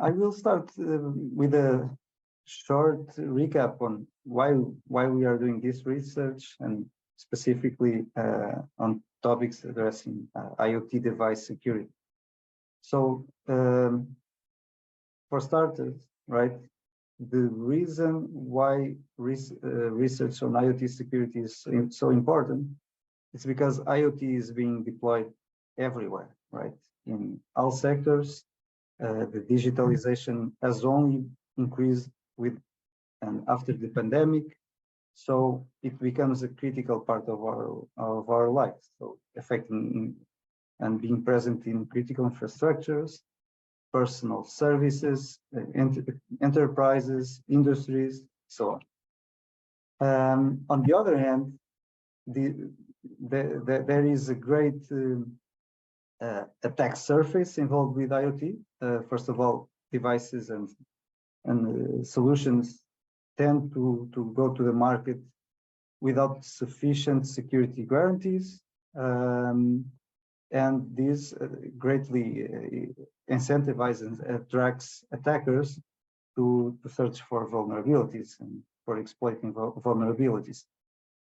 I will start with a short recap on why we are doing this research, and specifically on topics addressing IoT device security. So for starters, right, the reason why research on IoT security is so important is because IoT is being deployed everywhere, right, in all sectors. The digitalization has only increased with and after the pandemic, so it becomes a critical part of our lives. So affecting and being present in critical infrastructures, personal services, enterprises, industries, so on. On the other hand, there is a great attack surface involved with IoT. First of all, devices and solutions tend to go to the market without sufficient security guarantees, and this greatly incentivizes and attracts attackers to search for vulnerabilities and for exploiting vulnerabilities.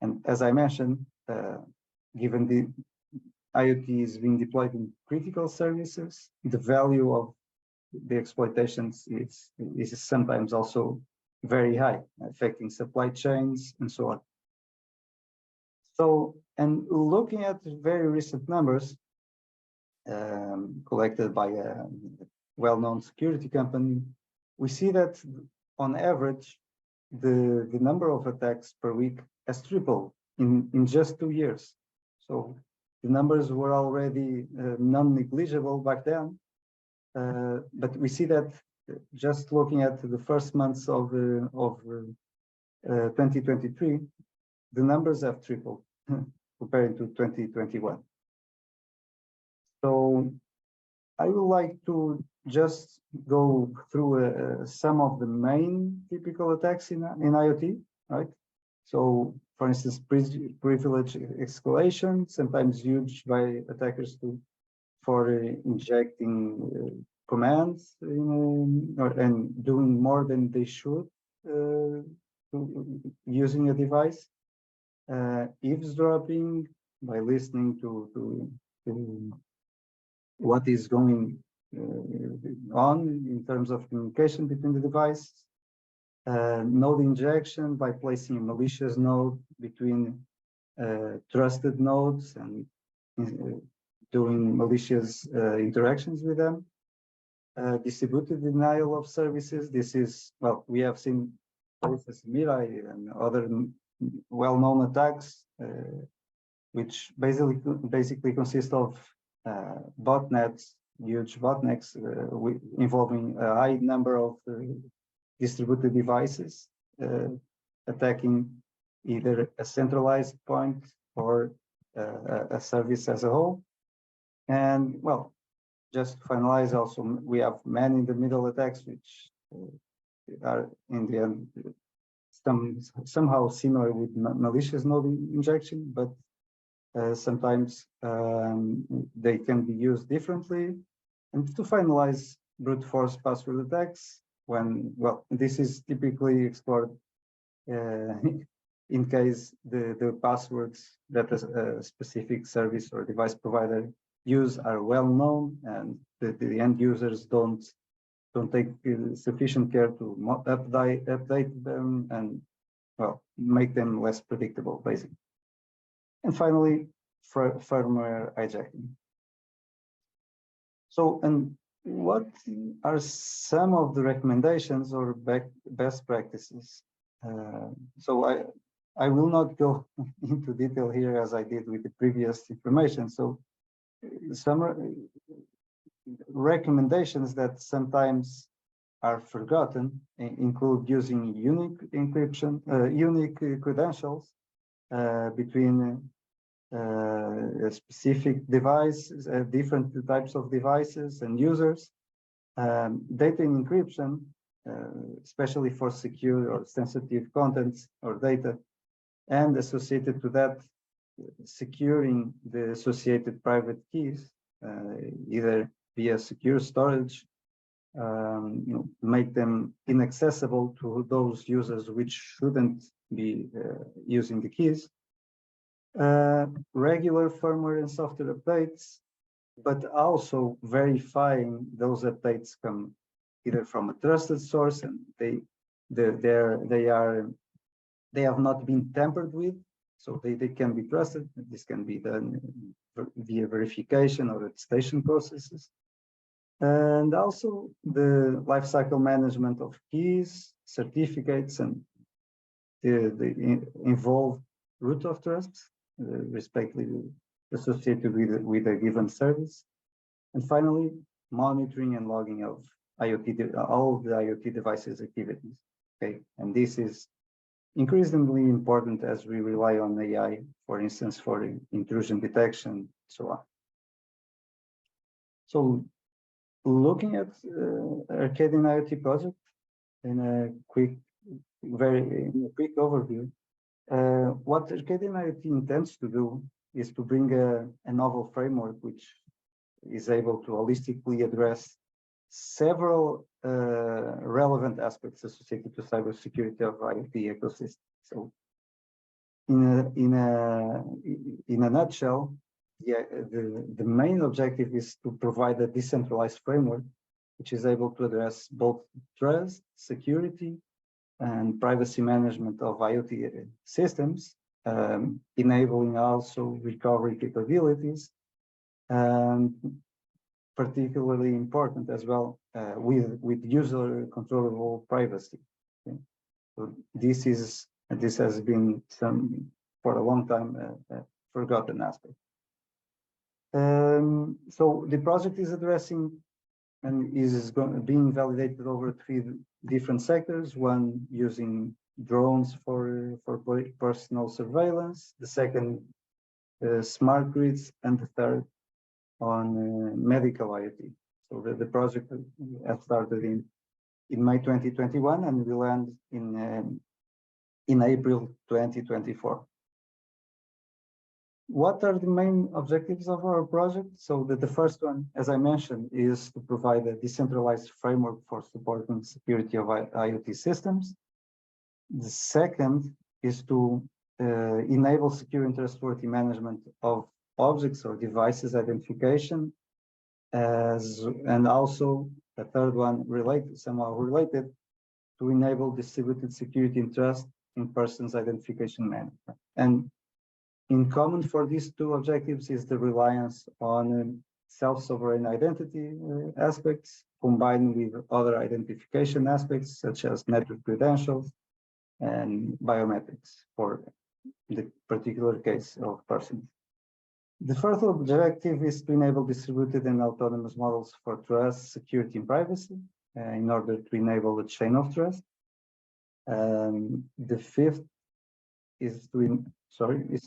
And as I mentioned, given the IoT is being deployed in critical services, the value of the exploitations is sometimes also very high, affecting supply chains and so on. So, and looking at very recent numbers collected by a well-known security company, we see that on average, the number of attacks per week has tripled in just 2 years. So the numbers were already non-negligible back then, but we see that just looking at the first months of 2023, the numbers have tripled compared to 2021. So I would like to just go through some of the main typical attacks in IoT, right? So, for instance, privilege escalation, sometimes used by attackers for injecting commands and doing more than they should using a device. Eavesdropping, by listening to what is going on in terms of communication between the devices. Node injection, by placing a malicious node between trusted nodes and doing malicious interactions with them. Distributed denial of services. This is, well, we have seen both as Mirai and other well-known attacks, which basically consist of botnets, huge botnets involving a high number of distributed devices, attacking either a centralized point or a service as a whole. And well, just to finalize, also we have man-in-the-middle attacks, which are in the end somehow similar with malicious node injection, but sometimes they can be used differently. And to finalize, brute force password attacks, when, well, this is typically explored in case the passwords that a specific service or device provider use are well known, and the end users don't take sufficient care to update them and, well, make them less predictable, basically. And finally, firmware hijacking. So, and what are some of the recommendations or best practices? So I will not go into detail here as I did with the previous information. So some recommendations that sometimes are forgotten include using unique encryption, unique credentials between a specific device, different types of devices and users, data encryption, especially for secure or sensitive contents or data, and associated to that, securing the associated private keys, either via secure storage make them inaccessible to those users which shouldn't be using the keys. Regular firmware and software updates, but also verifying those updates come either from a trusted source and they have not been tampered with, so they can be trusted. This can be done via verification or attestation processes. And also the lifecycle management of keys, certificates, and the involved root of trust, respectively associated with a given service. And finally, monitoring and logging of all the IoT devices activities. Okay, and this is increasingly important as we rely on AI, for instance, for intrusion detection, so on. So, looking at ARCADIAN-IoT project in a quick overview, what ARCADIAN-IoT intends to do is to bring a novel framework which is able to holistically address several relevant aspects associated to cybersecurity of IoT ecosystem. So, in a nutshell, the main objective is to provide a decentralized framework which is able to address both trust, security, and privacy management of IoT systems, enabling also recovery capabilities, and particularly important as well with user controllable privacy. Okay? So this has been for a long time forgotten aspect. So the project is addressing and is being validated over 3 different sectors. One using drones for personal surveillance, the second smart grids, and the third on medical IoT. So the project has started in May 2021 and will end in April 2024. What are the main objectives of our project? So the first one, as I mentioned, is to provide a decentralized framework for supporting security of IoT systems. The second is to enable secure and trustworthy management of objects or devices identification, and also the third one somehow related, to enable distributed security and trust in persons identification management. And in common for these 2 objectives is the reliance on self-sovereign identity aspects combined with other identification aspects such as network credentials and biometrics for the particular case of persons. The fourth objective is to enable distributed and autonomous models for trust, security, and privacy in order to enable a chain of trust. The fifth is to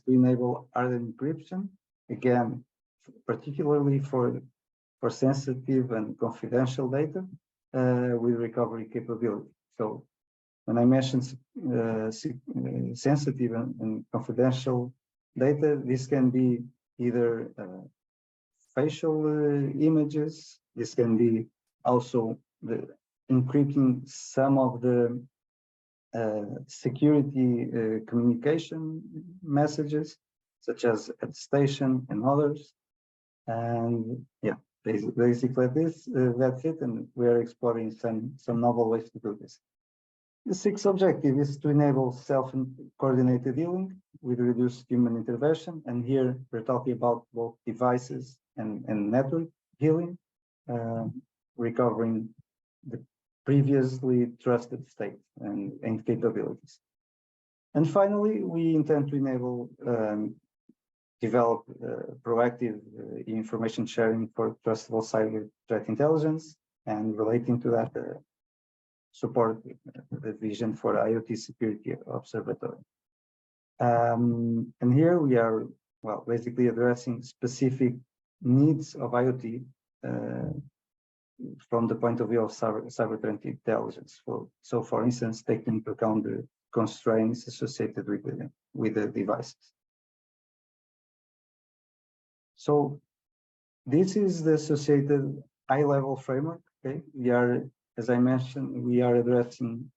enable hardened encryption, again, particularly for sensitive and confidential data with recovery capability. So when I mentioned sensitive and confidential data, this can be either facial images, this can be also the encrypting some of the security communication messages, such as attestation and others. And yeah, basically that's it. And we are exploring some novel ways to do this. The sixth objective is to enable self-coordinated healing with reduced human intervention. And here we're talking about both devices and network healing, recovering the previously trusted state and capabilities. And finally, we intend to enable develop proactive information sharing for trustable cyber threat intelligence, and relating to that, support the vision for IoT Security Observatory. And here we are, well, basically addressing specific needs of IoT from the point of view of cyber threat intelligence. So for instance, taking into account the constraints associated with the devices. So this is the associated high-level framework Okay, we are, as I mentioned, we are addressing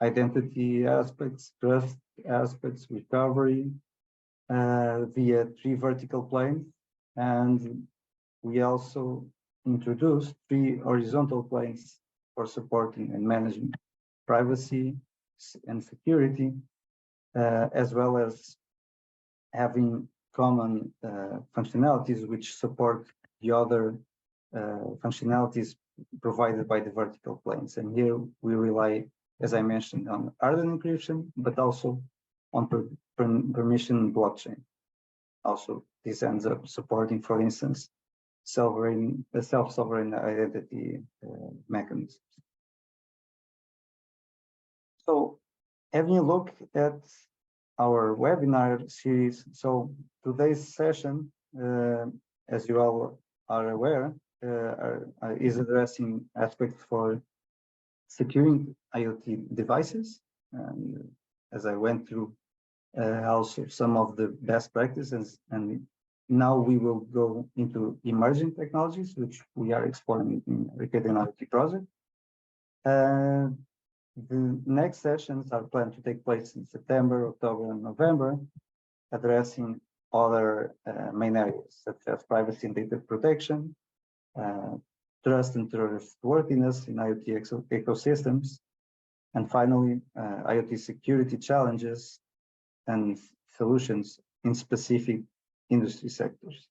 identity aspects, trust aspects, recovery via 3 vertical planes, and we also introduced 3 horizontal planes for supporting and managing privacy and security, as well as having common functionalities which support the other functionalities provided by the vertical planes. And here we rely, as I mentioned, on ARCADIAN encryption, but also on permission blockchain. Also, this ends up supporting, for instance, self-sovereign identity mechanisms. So, having a look at our webinar series. So today's session, as you all are aware, is addressing aspects for securing IoT devices. And as I went through also some of the best practices, and now we will go into emerging technologies, which we are exploring in ARCADIAN-IoT project. The next sessions are planned to take place in September, October, and November, addressing other main areas such as privacy and data protection, trust and trustworthiness in IoT ecosystems, and finally, IoT security challenges and solutions in specific industry sectors.